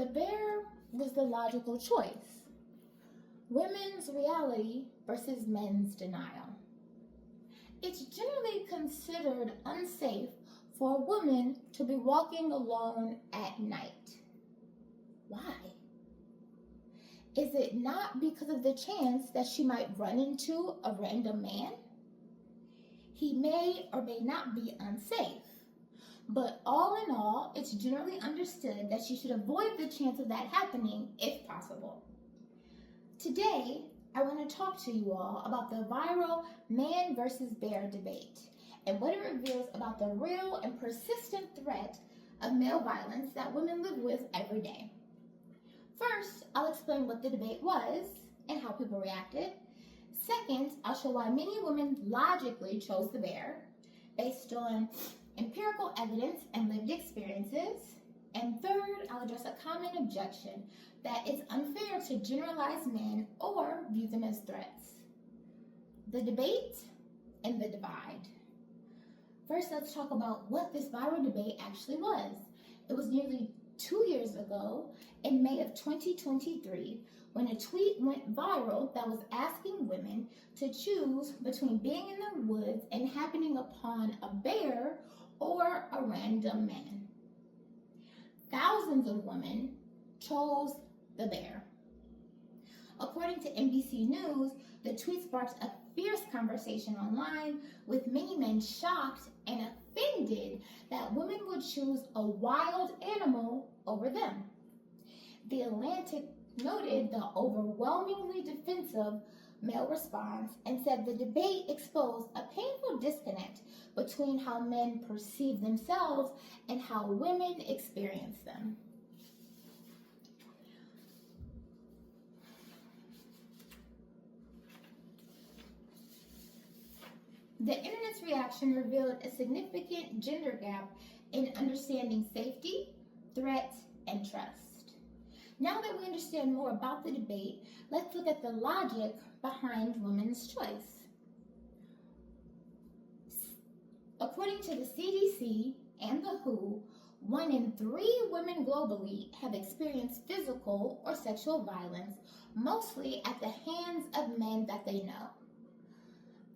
The bear was the logical choice. Women's reality versus men's denial. It's generally considered unsafe for a woman to be walking alone at night. Why? Is it not because of the chance that she might run into a random man? He may or may not be unsafe, but all in all, it's generally understood that she should avoid the chance of that happening if possible. Today, I want to talk to you all about the viral man versus bear debate and what it reveals about the real and persistent threat of male violence that women live with every day. First, I'll explain what the debate was and how people reacted. Second, I'll show why many women logically chose the bear based on empirical evidence and lived experiences. And third, I'll address a common objection that it's unfair to generalize men or view them as threats. The debate and the divide. First, let's talk about what this viral debate actually was. It was nearly 2 years ago, in May of 2023, when a tweet went viral that was asking women to choose between being in the woods and happening upon a bear or a random man. Thousands of women chose the bear. According to NBC News, the tweet sparked a fierce conversation online, with many men shocked and offended that women would choose a wild animal over them. The Atlantic noted the overwhelmingly defensive male response and said the debate exposed a painful disconnect between how men perceive themselves and how women experience them. The internet's reaction revealed a significant gender gap in understanding safety, threat, and trust. Now that we understand more about the debate, let's look at the logic behind women's choice. According to the CDC and the WHO, 1 in 3 women globally have experienced physical or sexual violence, mostly at the hands of men that they know.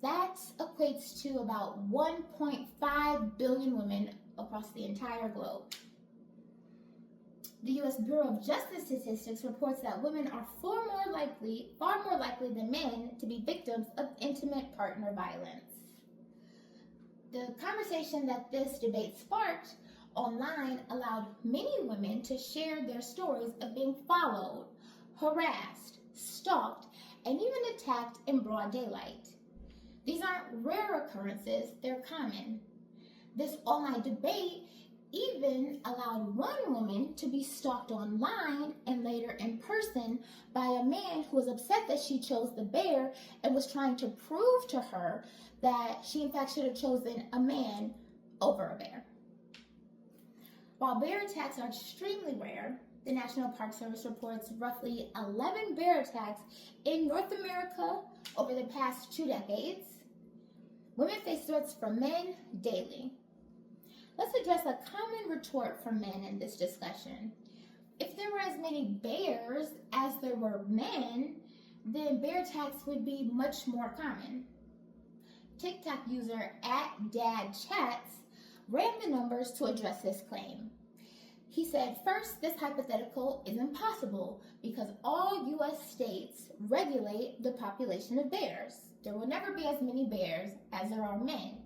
That equates to about 1.5 billion women across the entire globe. The U.S. Bureau of Justice Statistics reports that women are far more likely than men to be victims of intimate partner violence. The conversation that this debate sparked online allowed many women to share their stories of being followed, harassed, stalked, and even attacked in broad daylight. These aren't rare occurrences, they're common. This online debate even allowed one woman to be stalked online and later in person by a man who was upset that she chose the bear and was trying to prove to her that she in fact should have chosen a man over a bear. While bear attacks are extremely rare, the National Park Service reports roughly 11 bear attacks in North America over the past 2 decades. Women face threats from men daily. Let's address a common retort from men in this discussion. If there were as many bears as there were men, then bear attacks would be much more common. TikTok user @dadchats ran the numbers to address this claim. He said, first, this hypothetical is impossible because all U.S. states regulate the population of bears. There will never be as many bears as there are men.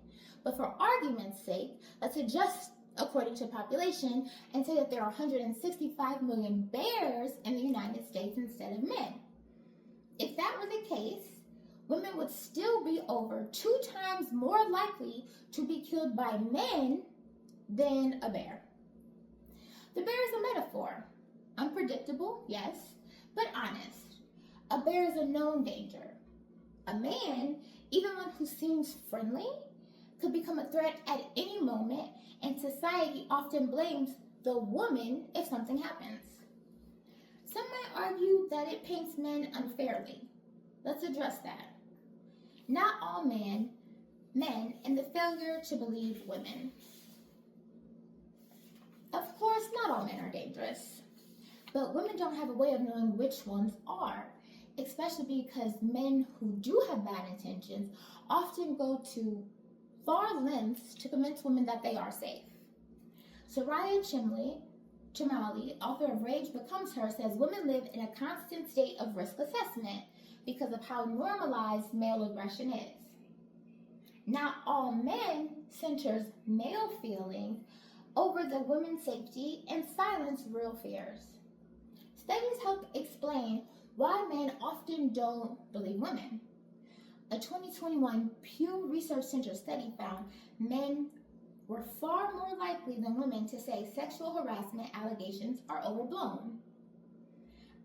But for argument's sake, let's adjust according to population and say that there are 165 million bears in the United States instead of men. If that were the case, women would still be over 2 times more likely to be killed by men than a bear. The bear is a metaphor. Unpredictable, yes, but honest. A bear is a known danger. A man, even one who seems friendly, could become a threat at any moment, and society often blames the woman if something happens. Some might argue that it paints men unfairly. Let's address that. Not all men, and the failure to believe women. Of course, not all men are dangerous. but women don't have a way of knowing which ones are, especially because men who do have bad intentions often go to far lengths to convince women that they are safe. Soraya Chemaly, author of Rage Becomes Her, says women live in a constant state of risk assessment because of how normalized male aggression is. Not all men centers male feelings over the women's safety and silence real fears. Studies help explain why men often don't believe women. A 2021 Pew Research Center study found men were far more likely than women to say sexual harassment allegations are overblown.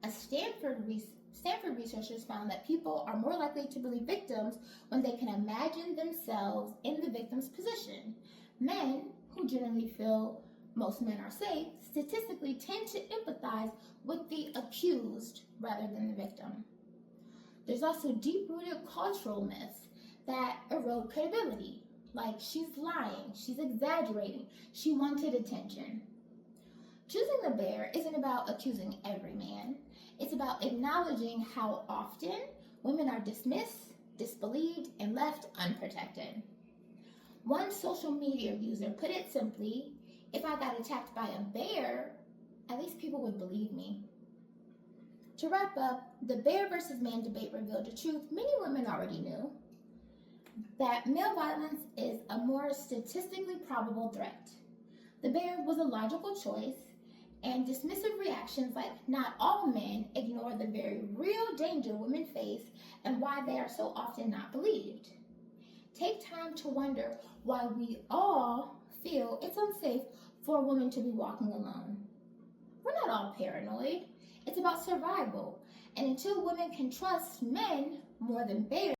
Stanford researchers found that people are more likely to believe victims when they can imagine themselves in the victim's position. Men, who generally feel most men are safe, statistically tend to empathize with the accused rather than the victim. There's also deep-rooted cultural myths that erode credibility, like she's lying, she's exaggerating, she wanted attention. Choosing the bear isn't about accusing every man. It's about acknowledging how often women are dismissed, disbelieved, and left unprotected. One social media user put it simply, if I got attacked by a bear, at least people would believe me. To wrap up, the bear versus man debate revealed a truth many women already knew, that male violence is a more statistically probable threat. The bear was a logical choice, and dismissive reactions like not all men ignore the very real danger women face and why they are so often not believed. Take time to wonder why we all feel it's unsafe for a woman to be walking alone. We're not all paranoid. It's about survival. And until women can trust men more than bears,